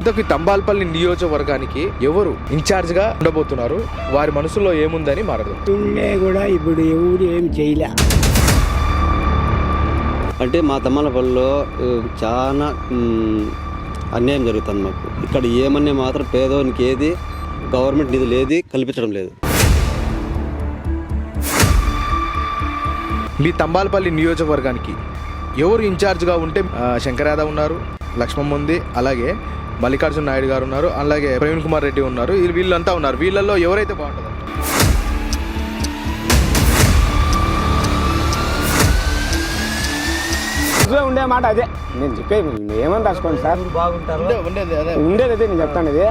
ఇంతకు తంబాలపల్లి నియోజకవర్గానికి ఎవరు ఇన్ఛార్జ్ గా ఉండబోతున్నారు, వారి మనసులో ఏముందని మాట్లాడదాం. కూడా ఇప్పుడు ఎవరు ఏం చేయలే. అంటే మా తమ్మలపల్లిలో చాలా అన్యాయం జరుగుతుంది మాకు. ఇక్కడ ఏమన్నా మాత్రం పేదవానికి ఏది గవర్నమెంట్ నిధులు ఏది కల్పించడం లేదు. మీ తంబాలపల్లి నియోజకవర్గానికి ఎవరు ఇన్ఛార్జ్గా ఉంటే శంకర్ యాదవ్ ఉన్నారు, లక్ష్మణ్ ఉంది, అలాగే మల్లికార్జున నాయుడు గారు ఉన్నారు, అలాగే ప్రవీణ్ కుమార్ రెడ్డి ఉన్నారు, వీళ్ళంతా ఉన్నారు. వీళ్ళల్లో ఎవరైతే బాగుంటుంది? ఉండే మాట అదే నేను చెప్పేది. ఏమని రాసుకోండి సార్, ఉండేది అదే నేను చెప్తాను. ఇది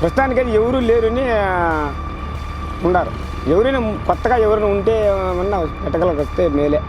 ప్రస్తుతానికైతే ఎవరు లేరుని ఉన్నారు. ఎవరైనా కొత్తగా ఎవరైనా ఉంటే ఏమన్నా పెట్టగలకి వస్తే మేలే.